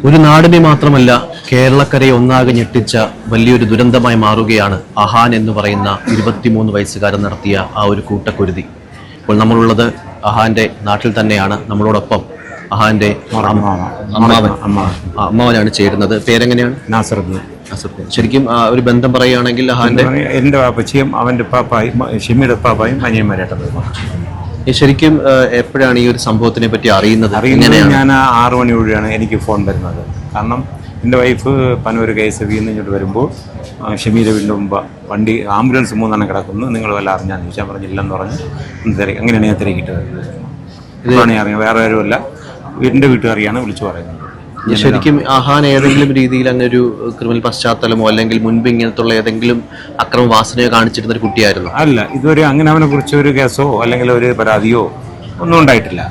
ഒരു നാടിനെ മാത്രമല്ല കേരളക്കരയെ ഒന്നാകെ ഞെട്ടിച്ച വലിയൊരു ദുരന്തമായി മാറുകയാണ് അഹാൻ എന്ന് പറയുന്ന 23 വയസ്സുകാരൻ നടത്തിയ ആ ഒരു കൂട്ടക്കുരുതി. ഇപ്പോൾ നമ്മളുള്ളത് അഹാന്റെ നാട്ടിൽ തന്നെയാണ്. നമ്മളോടൊപ്പം അഹാന്റെ അമ്മാവനാണ് ചേരുന്നത്. പേരെങ്ങനെയാണ്? നാസറുദ്ദീൻ. ശരിക്കും ഒരു ബന്ധം പറയുകയാണെങ്കിൽ അഹാന്റെ എന്റെ പാപ്പച്ചിയും അവന്റെ പാപ്പായും ഷിമിയുടെ പാപ്പായും അനിയന്മാരായിട്ട്. ശരിക്കും എപ്പോഴാണ് ഈ ഒരു സംഭവത്തിനെ പറ്റി അറിയുന്നത്? ഞാൻ 6 മണിയോടെയാണ് എനിക്ക് ഫോൺ വരുന്നത്. കാരണം എൻ്റെ വൈഫ് പനൂർ KSB ഇങ്ങോട്ട് വരുമ്പോൾ ഷമീരെ വീടിൻ്റെ മുമ്പ് വണ്ടി ആംബുലൻസ് 3 കിടക്കുന്നു, നിങ്ങൾ വല്ല അറിഞ്ഞാന്ന് ചോദിച്ചാൽ പറഞ്ഞില്ലെന്ന് പറഞ്ഞ് അങ്ങനെയാണ് ഞാൻ തിരക്കിട്ട് വരുന്നത്. ഇതാണ് ഞാൻ അറിയാം, വേറെ ആരുമല്ല, എൻ്റെ വീട്ടുകാരിയാണ് വിളിച്ചു പറയുന്നത്. ശരിക്കും അഹാൻ ഏതെങ്കിലും രീതിയിൽ അങ്ങനെ ഒരു ക്രിമിനൽ പശ്ചാത്തലമോ അല്ലെങ്കിൽ മുൻപ് ഇങ്ങനത്തുള്ള ഏതെങ്കിലും അക്രമ വാസനയോ കാണിച്ചിരുന്ന ഒരു കുട്ടിയായിരുന്നു? അല്ല, ഇതുവരെ അങ്ങനെ അവനെ കുറിച്ച് ഒരു കേസോ അല്ലെങ്കിൽ ഒരു പരാതിയോ ഒന്നും ഉണ്ടായിട്ടില്ല.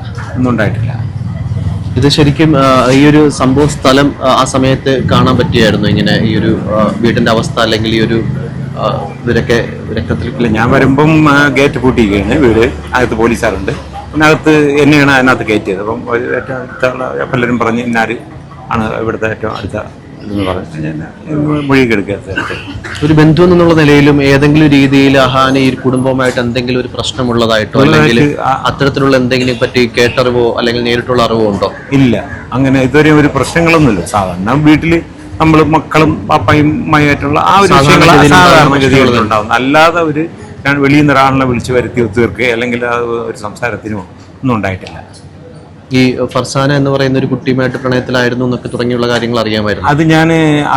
ഇത് ശരിക്കും ഈ ഒരു സംഭവ സ്ഥലം ആ സമയത്ത് കാണാൻ പറ്റിയായിരുന്നു ഇങ്ങനെ ഈ ഒരു വീടിന്റെ അവസ്ഥ അല്ലെങ്കിൽ ഈ ഒരു ഇവരൊക്കെ രക്തത്തിൽ? ഞാൻ വരുമ്പം ഗേറ്റ് പൂട്ടിയിരിക്കുകയാണ്, വീട് അകത്ത് പോലീസുകാരുണ്ട്, പിന്നെ അകത്ത് എന്നെയാണ് അതിനകത്ത് കയറ്റിയത്. അപ്പം ഏറ്റവും അടുത്തുള്ള പലരും പറഞ്ഞ് ഇന്നാര് ആണ് ഇവിടുത്തെ ഏറ്റവും അടുത്ത എന്ന് പറഞ്ഞ് മൊഴിയൊക്കെ എടുക്കുക. ഒരു ബന്ധു എന്നുള്ള നിലയിലും ഏതെങ്കിലും രീതിയിൽ അഹാന് ഈ കുടുംബവുമായിട്ട് എന്തെങ്കിലും ഒരു പ്രശ്നമുള്ളതായിട്ടോ അല്ലെങ്കിൽ അത്തരത്തിലുള്ള എന്തെങ്കിലും പറ്റി കേട്ടറിവോ അല്ലെങ്കിൽ നേരിട്ടുള്ള അറിവോ ഉണ്ടോ? ഇല്ല, അങ്ങനെ ഇതുവരെ ഒരു പ്രശ്നങ്ങളൊന്നുമില്ല. സാധാരണ വീട്ടിൽ നമ്മൾ മക്കളും പാപ്പയും അമ്മയുമായിട്ടുള്ള ആ ഒരു സാധാരണഗതികളുണ്ടാവും. അല്ലാതെ ഒരു വെളിയിൽ നിന്ന് ഒരാളിനെ വിളിച്ച് വരുത്തി ഒത്തുതീർക്കുക അല്ലെങ്കിൽ ഒരു സംസാരത്തിനോ ഒന്നും ഉണ്ടായിട്ടില്ല. ഈ ഫർസാന എന്ന് പറയുന്ന ഒരു കുട്ടിയുമായിട്ട് പ്രണയത്തിലായിരുന്നു എന്നൊക്കെ തുടങ്ങിയുള്ള കാര്യങ്ങൾ അറിയാമായിരുന്നു? അത് ഞാൻ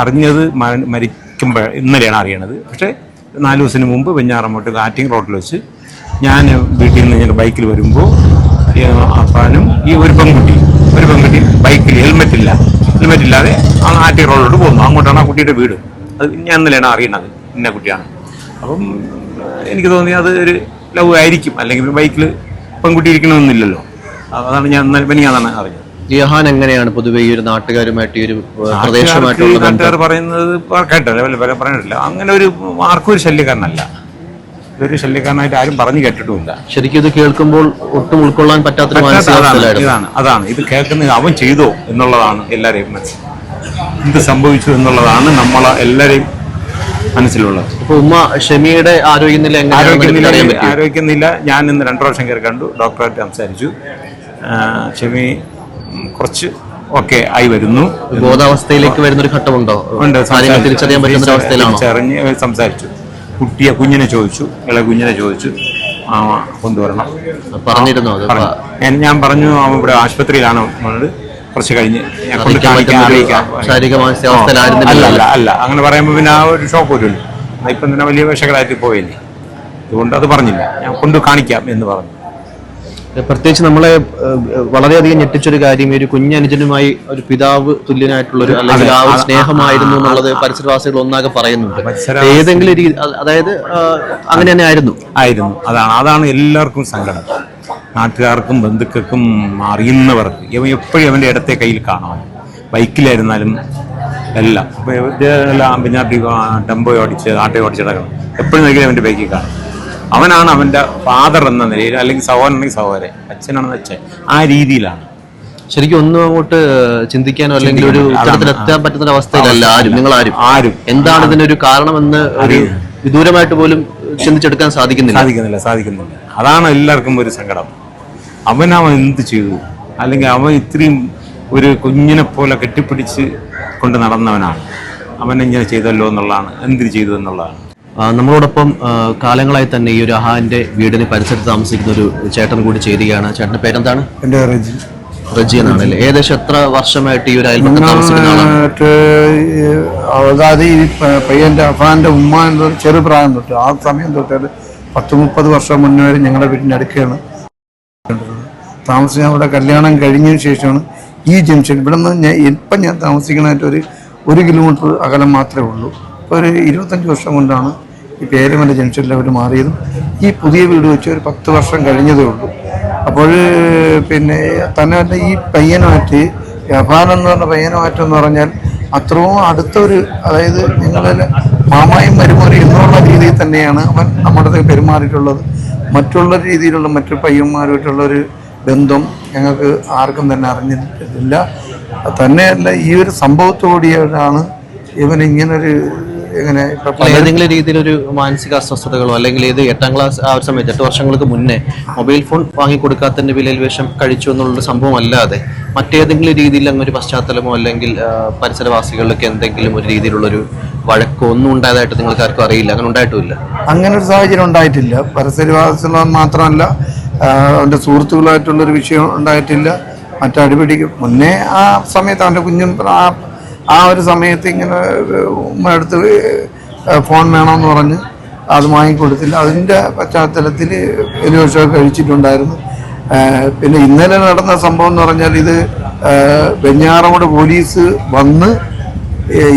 അറിഞ്ഞത് മരിക്കുമ്പോൾ ഇന്നലെയാണ് അറിയണത്. പക്ഷേ 4 ദിവസത്തിന് മുമ്പ് വെഞ്ഞാറമ്മോട്ട് ആറ്റിങ് റോഡിൽ വെച്ച് ഞാൻ വീട്ടിൽ നിന്ന് ഞങ്ങൾ ബൈക്കിൽ വരുമ്പോൾ അപ്പാനും ഈ ഒരു പെൺകുട്ടി ബൈക്കിൽ ഹെൽമെറ്റ് ഇല്ലാതെ ആറ്റിങ് റോഡിലോട്ട് പോകുന്നു. അങ്ങോട്ടാണ് ആ കുട്ടിയുടെ വീട്. അത് ഞാൻ ഇന്നലെയാണ് അറിയണത്, ഇന്ന കുട്ടിയാണ്. അപ്പം എനിക്ക് തോന്നി അത് ഒരു ലവ് ആയിരിക്കും, അല്ലെങ്കിൽ ബൈക്കിൽ പെൺകുട്ടി ഇരിക്കണമെന്നില്ലല്ലോ. അതാണ് ഞാൻ അറിഞ്ഞത്. ഈ അഹാൻ എങ്ങനെയാണ് പൊതുവെ ഈ ഒരു നാട്ടുകാരുമായിട്ട് ഈ ഒരു പ്രദേശമായിട്ടുള്ള നാട്ടുകാർ പറയുന്നത് കേട്ടോ പറഞ്ഞിട്ടില്ല. അങ്ങനെ ഒരു ആർക്കും ഒരു ശല്യക്കാരനല്ല, ഇതൊരു ശല്യക്കാരനായിട്ട് ആരും പറഞ്ഞു കേട്ടിട്ടുമില്ല. ശരിക്കും ഇത് കേൾക്കുമ്പോൾ ഒട്ടും ഉൾക്കൊള്ളാൻ പറ്റാത്ത അതാണ് ഇത് കേൾക്കുന്നത്. അവൻ ചെയ്തോ എന്നുള്ളതാണ് എല്ലാവരെയും എന്ത് സംഭവിച്ചു എന്നുള്ളതാണ് നമ്മളെ എല്ലാവരെയും മനസ്സിലുള്ളത്. ഇപ്പൊ ഉമ്മ ഷമിയുടെ ആരോഗ്യനില ഞാൻ ഇന്ന് 2 പ്രാവശ്യം കയറി കണ്ടു, ഡോക്ടറായിട്ട് സംസാരിച്ചു. ഷമി കുറച്ച് ഓക്കെ ആയി വരുന്നു. ബോധാവസ്ഥയിലേക്ക് വരുന്നൊരു ഘട്ടമുണ്ടോ? തിരിച്ചറിയാൻ പറ്റുന്ന അവസ്ഥയിലാണോ? തിരിച്ചറിഞ്ഞ് സംസാരിച്ചു. കുഞ്ഞിനെ ചോദിച്ചു, കുഞ്ഞിനെ ചോദിച്ചു കൊണ്ടുവരണം പറഞ്ഞിരുന്നു. ഞാൻ പറഞ്ഞു അവൻ ഇവിടെ ആശുപത്രിയിലാണ്, കുറച്ച് കഴിഞ്ഞ് അല്ല അങ്ങനെ പറയുമ്പോൾ പിന്നെ ആ ഒരു ഷോക്ക് വരുമല്ലോ. ഇപ്പം തന്നെ വലിയ വേഷങ്ങളായിട്ട് പോയില്ലേ, അതുകൊണ്ട് അത് പറഞ്ഞില്ല, ഞാൻ കൊണ്ട് കാണിക്കാം എന്ന് പറഞ്ഞു. പ്രത്യേകിച്ച് നമ്മളെ വളരെയധികം ഞെട്ടിച്ചൊരു കാര്യം, ഒരു കുഞ്ഞനുജനുമായി ഒരു പിതാവ് തുല്യനായിട്ടുള്ളൊരു അല്ലെങ്കിൽ ആ ഒരു സ്നേഹമായിരുന്നു എന്നുള്ളത് പരിസരവാസികൾ ഒന്നാകെ പറയുന്നുണ്ട്. ഏതെങ്കിലും രീതി, അതായത് അങ്ങനെ തന്നെ ആയിരുന്നു. അതാണ് എല്ലാവർക്കും സങ്കടം. നാട്ടുകാർക്കും ബന്ധുക്കൾക്കും അറിയുന്നവർക്ക് എപ്പോഴും അവൻ്റെ ഇടത്തെ കയ്യിൽ കാണാം, ബൈക്കിലായിരുന്നാലും എല്ലാം. പിന്നെ ടെമ്പോ ഓടിച്ച് ആട്ടോ ഓടിച്ചിടക്കണം, എപ്പോഴും നോക്കിയാൽ അവൻ്റെ ബൈക്കിൽ കാണും. അവനാണ് അവൻ്റെ ഫാദർ എന്ന നിലയിൽ, അല്ലെങ്കിൽ സഹോദരനെങ്കിൽ സഹോദരൻ, അച്ഛനാണെന്ന് വെച്ചാൽ ആ രീതിയിലാണ്. ശരിക്കും ഒന്നും അങ്ങോട്ട് ചിന്തിക്കാനോ അല്ലെങ്കിൽ ഒരു ഉത്തരത്തിലെത്താൻ പറ്റുന്ന അവസ്ഥയിലല്ല ആരും. എന്താണ് ഇതിനൊരു കാരണമെന്ന് ഒരു വിദൂരമായിട്ട് പോലും ചിന്തിച്ചെടുക്കാൻ സാധിക്കുന്നില്ല. അതാണ് എല്ലാവർക്കും ഒരു സങ്കടം. അവൻ എന്ത് ചെയ്തു, അല്ലെങ്കിൽ അവൻ ഇത്രയും ഒരു കുഞ്ഞിനെ പോലെ കെട്ടിപ്പിടിച്ച് കൊണ്ട് നടന്നവനാണ്, അവൻ ഇങ്ങനെ ചെയ്തല്ലോ എന്നുള്ളതാണ്, എന്തിനു ചെയ്തു എന്നുള്ളതാണ്. നമ്മളോടൊപ്പം കാലങ്ങളായി തന്നെ ഈ ഒരു അഹാന്റെ വീടിന് പരിസരത്ത് താമസിക്കുന്ന ഒരു ചേട്ടൻ കൂടി ചേരുകയാണ്. ചേട്ടന്റെ പേരെന്താണ്? എൻ്റെ റജി എന്നാണല്ലേ. ഏകദേശം എത്ര വർഷമായിട്ട് ഈ ഒരു അയൽപക്കത്ത് താമസിക്കുന്ന ആളാണ്? അതായത് ഈ പയ്യന്റെ അഫാന്റെ ഉമ്മ എന്നൊരു ചെറുപ്രായം തൊട്ട് ആ സമയം തൊട്ട് 10-30 വർഷം മുന്നേ വരെ ഞങ്ങളുടെ വീടിൻ്റെ അടുക്കാണ് താമസിക്കാൻ. അവിടെ കല്യാണം കഴിഞ്ഞതിന് ശേഷമാണ് ഈ ജംഗ്ഷൻ ഇവിടെ നിന്ന് ഇപ്പം ഞാൻ താമസിക്കുന്നതായിട്ട് ഒരു 1 കിലോമീറ്റർ അകലം മാത്രമേ ഉള്ളൂ. ഇപ്പോൾ ഒരു 25 വർഷം കൊണ്ടാണ് ഈ പേരുമല ജംഗ്ഷനിൽ അവർ മാറിയതും. ഈ പുതിയ വീട് വെച്ച് ഒരു 10 വർഷം കഴിഞ്ഞതേ ഉള്ളൂ. അപ്പോൾ പിന്നെ തന്നെ ഈ പയ്യനുമായിട്ട് അഫാൻ എന്ന് പറഞ്ഞ പയ്യനുമായിട്ടെന്ന് പറഞ്ഞാൽ അത്രയും അടുത്തൊരു, അതായത് ഞങ്ങളുടെ മാമായും മരുമോനും എന്നുള്ള രീതിയിൽ തന്നെയാണ് അവൻ നമ്മുടെ പെരുമാറിയിട്ടുള്ളത്. മറ്റുള്ള രീതിയിലുള്ള മറ്റു പയ്യന്മാരുമായിട്ടുള്ളൊരു ബന്ധം ഞങ്ങൾക്ക് ആർക്കും തന്നെ അറിഞ്ഞിട്ടില്ല. തന്നെയല്ല, ഈ ഒരു സംഭവത്തോടെയാണ് ഇവനിങ്ങനൊരു എങ്ങനെ ഇപ്പൊ ഏതെങ്കിലും രീതിയിലൊരു മാനസിക അസ്വസ്ഥതകളോ അല്ലെങ്കിൽ ഇത് 8ാം ക്ലാസ് ആ ഒരു സമയത്ത് 8 വർഷങ്ങൾക്ക് മുന്നേ മൊബൈൽ ഫോൺ വാങ്ങിക്കൊടുക്കാത്തതിന്റെ വിലയിൽ വിഷം കഴിച്ചു എന്നുള്ളൊരു സംഭവം അല്ലാതെ മറ്റേതെങ്കിലും രീതിയിൽ അങ്ങൊരു പശ്ചാത്തലമോ അല്ലെങ്കിൽ പരിസരവാസികളിലൊക്കെ എന്തെങ്കിലും ഒരു രീതിയിലുള്ളൊരു വഴക്കോ ഒന്നും ഉണ്ടായതായിട്ട് നിങ്ങൾക്ക് ആർക്കും അറിയില്ല, അങ്ങനെ ഉണ്ടായിട്ടുമില്ല? അങ്ങനെ ഒരു സാഹചര്യം ഉണ്ടായിട്ടില്ല. പരിസരവാസികൾ മാത്രമല്ല, അവൻ്റെ സുഹൃത്തുക്കളായിട്ടുള്ളൊരു വിഷയം ഉണ്ടായിട്ടില്ല. മറ്റടിപിടിക്ക് മുന്നേ ആ സമയത്ത് അവൻ്റെ കുഞ്ഞും ആ ഒരു സമയത്ത് ഇങ്ങനെ ഉമ്മ എടുത്ത് ഫോൺ വേണമെന്ന് പറഞ്ഞ് അത് വാങ്ങിക്കൊടുത്തില്ല. അതിൻ്റെ പശ്ചാത്തലത്തിൽ എലിവിഷമൊക്കെ കഴിച്ചിട്ടുണ്ടായിരുന്നു. പിന്നെ ഇന്നലെ നടന്ന സംഭവം എന്ന് പറഞ്ഞാൽ ഇത് വെഞ്ഞാറമൂട് പോലീസ് വന്ന്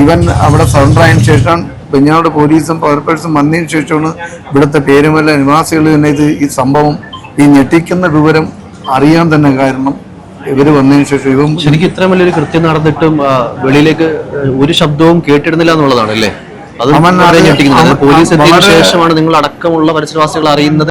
ഇവൻ അവിടെ സറണ്ടർ ആയതിനു ശേഷം വെഞ്ഞാറമൂട് പോലീസും ഫയർഫോഴ്സും വന്നതിന് ശേഷമാണ് ഇവിടുത്തെ പേരുമല്ല നിവാസികൾ തന്നെ ഈ സംഭവം, ഈ ഞെട്ടിക്കുന്ന വിവരം അറിയാൻ തന്നെ കാരണം ഇവര് വന്നതിന് ശേഷം ഇവൻ ശരിക്കും ഇത്രയും വലിയൊരു കൃത്യം നടന്നിട്ടും വെളിയിലേക്ക് ഒരു ശബ്ദവും കേട്ടിരുന്നില്ല എന്നുള്ളതാണ് അല്ലേ? അത് പോലീസ് എത്തിയതിനു ശേഷമാണ് നിങ്ങൾ അടക്കമുള്ള പരിസരവാസികൾ അറിയുന്നത്.